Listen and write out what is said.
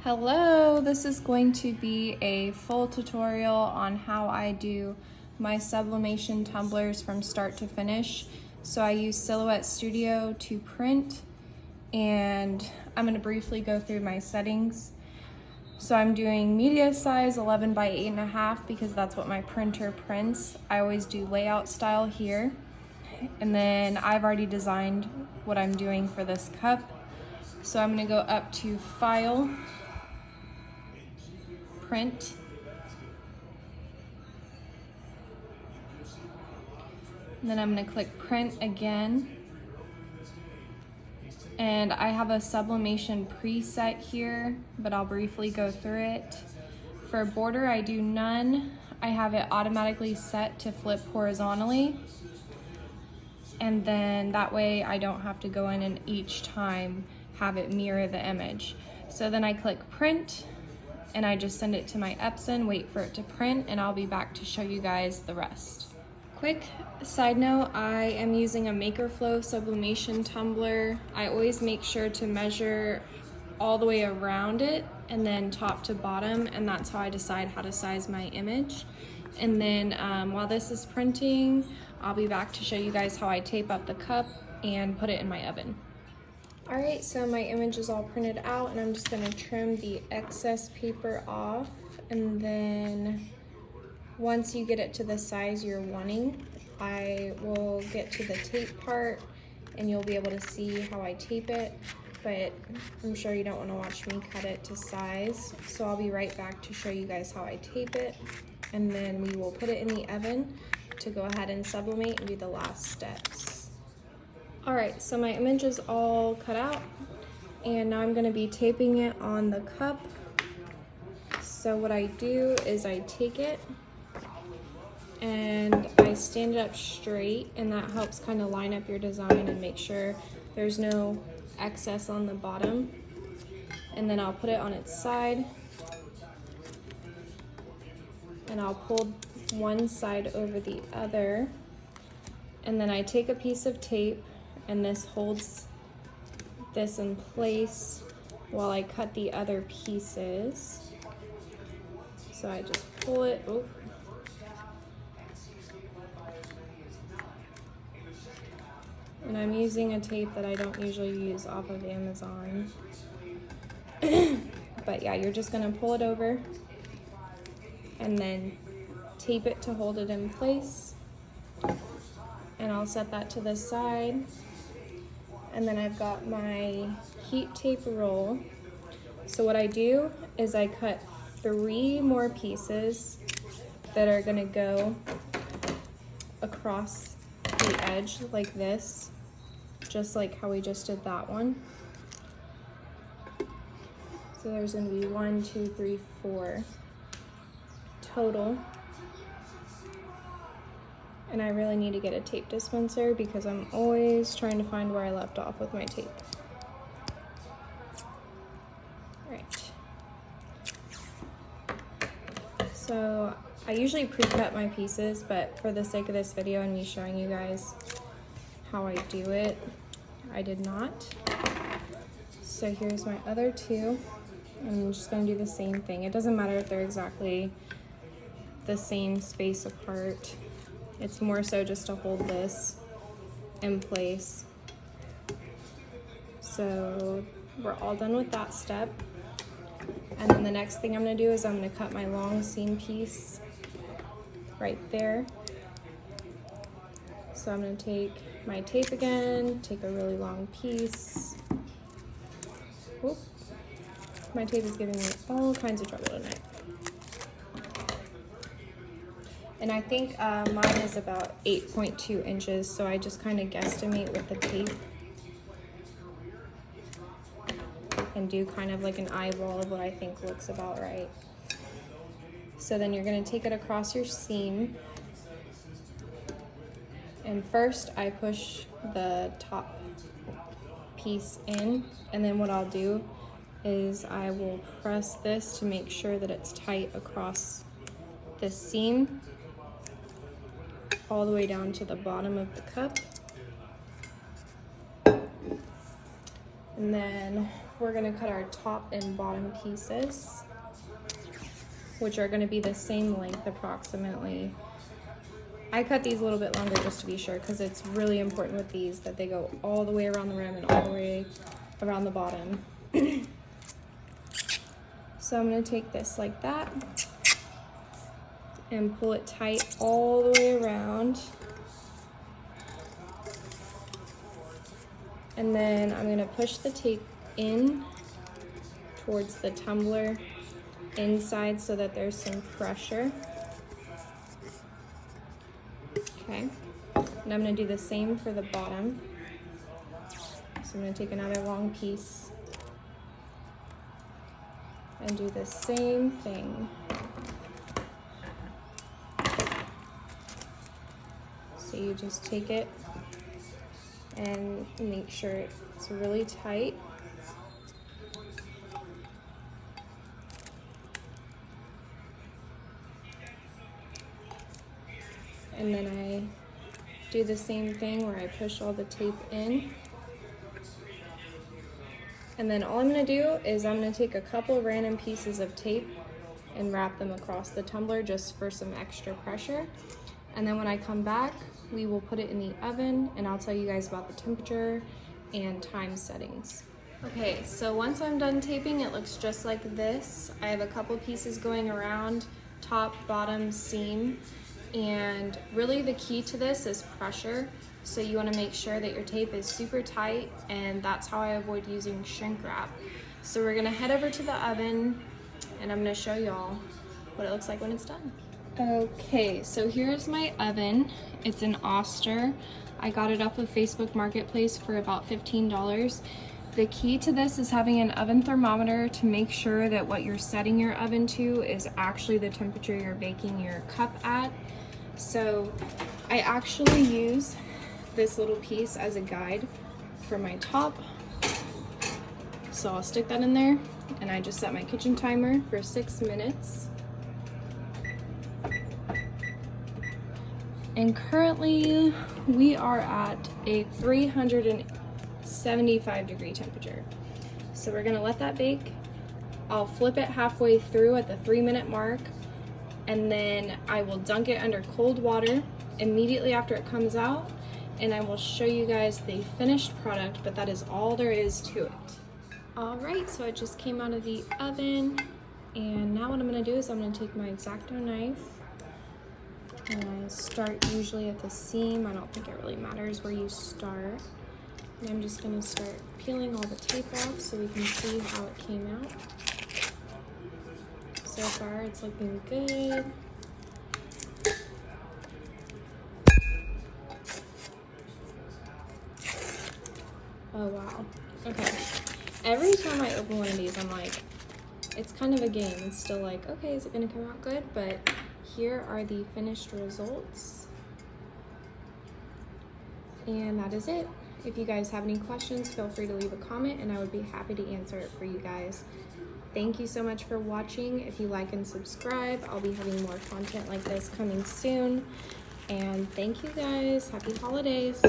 Hello, this is going to be a full tutorial on how I do my sublimation tumblers from start to finish. So I use Silhouette Studio to print, and I'm going to briefly go through my settings. So I'm doing media size 11 by 8.5 because that's what my printer prints. I always do layout style here. And then I've already designed what I'm doing for this cup. So I'm going to go up to File, Print, and then I'm going to click Print again. And I have a sublimation preset here, but I'll briefly go through it. For border, I do none. I have it automatically set to flip horizontally. And then that way I don't have to go in and each time have it mirror the image. So then I click Print, and I just send it to my Epson, wait for it to print, and I'll be back to show you guys the rest. Quick side note, I am using a MakerFlow sublimation tumbler. I always make sure to measure all the way around it and then top to bottom, and that's how I decide how to size my image. And then while this is printing, I'll be back to show you guys how I tape up the cup and put it in my oven. All right, so my image is all printed out, and I'm just gonna trim the excess paper off. And then once you get it to the size you're wanting, I will get to the tape part and you'll be able to see how I tape it, but I'm sure you don't wanna watch me cut it to size. So I'll be right back to show you guys how I tape it, and then we will put it in the oven to go ahead and sublimate and do the last steps. All right, so my image is all cut out, and now I'm gonna be taping it on the cup. So what I do is I take it and I stand it up straight, and that helps kind of line up your design and make sure there's no excess on the bottom. And then I'll put it on its side, and I'll pull one side over the other, and then I take a piece of tape, and this holds this in place while I cut the other pieces. So I just pull it, and I'm using a tape that I don't usually use off of Amazon. But yeah, you're just gonna pull it over and then tape it to hold it in place. And I'll set that to the side. And then I've got my heat tape roll. So what I do is I cut 3 more pieces that are gonna go across the edge like this, just like how we just did that one. So there's gonna be 1, 2, 3, 4 total. And I really need to get a tape dispenser because I'm always trying to find where I left off with my tape. Right. So I usually pre-cut my pieces, but for the sake of this video and me showing you guys how I do it, I did not. So here's my other 2. I'm just gonna do the same thing. It doesn't matter if they're exactly the same space apart. It's more so just to hold this in place. So we're all done with that step. And then the next thing I'm gonna do is I'm gonna cut my long seam piece right there. So I'm gonna take my tape again, take a really long piece. Whoop. My tape is giving me all kinds of trouble tonight. And I think mine is about 8.2 inches, so I just kind of guesstimate with the tape and do kind of like an eyeball of what I think looks about right. So then you're gonna take it across your seam. And first I push the top piece in, and then what I'll do is I will press this to make sure that it's tight across the seam all the way down to the bottom of the cup. And then we're gonna cut our top and bottom pieces, which are gonna be the same length approximately. I cut these a little bit longer just to be sure, because it's really important with these that they go all the way around the rim and all the way around the bottom. So I'm gonna take this like that and pull it tight all the way around. And then I'm gonna push the tape in towards the tumbler inside so that there's some pressure. Okay, and I'm gonna do the same for the bottom. So I'm gonna take another long piece and do the same thing. So you just take it and make sure it's really tight. And then I do the same thing where I push all the tape in. And then all I'm gonna do is I'm gonna take a couple random pieces of tape and wrap them across the tumbler just for some extra pressure. And then when I come back, we will put it in the oven and I'll tell you guys about the temperature and time settings. Okay, so once I'm done taping, it looks just like this. I have a couple pieces going around, top, bottom, seam. And really the key to this is pressure. So you wanna make sure that your tape is super tight, and that's how I avoid using shrink wrap. So we're gonna head over to the oven and I'm gonna show y'all what it looks like when it's done. Okay, so here's my oven. It's an Oster. I got it off of Facebook Marketplace for about $15. The key to this is having an oven thermometer to make sure that what you're setting your oven to is actually the temperature you're baking your cup at. So I actually use this little piece as a guide for my top. So I'll stick that in there, and I just set my kitchen timer for 6 minutes. And currently we are at a 375 degree temperature. So we're gonna let that bake. I'll flip it halfway through at the 3-minute mark, and then I will dunk it under cold water immediately after it comes out, and I will show you guys the finished product, but that is all there is to it. All right, so it just came out of the oven, and now what I'm gonna do is I'm gonna take my X-Acto knife, and I start usually at the seam. I don't think it really matters where you start. And I'm just gonna start peeling all the tape off so we can see how it came out. So far, it's looking good. Oh wow, okay. Every time I open one of these, I'm like, it's kind of a game. It's still like, okay, is it gonna come out good? But here are the finished results. And that is it. If you guys have any questions, feel free to leave a comment and I would be happy to answer it for you guys. Thank you so much for watching. If you like and subscribe, I'll be having more content like this coming soon. And thank you guys. Happy holidays.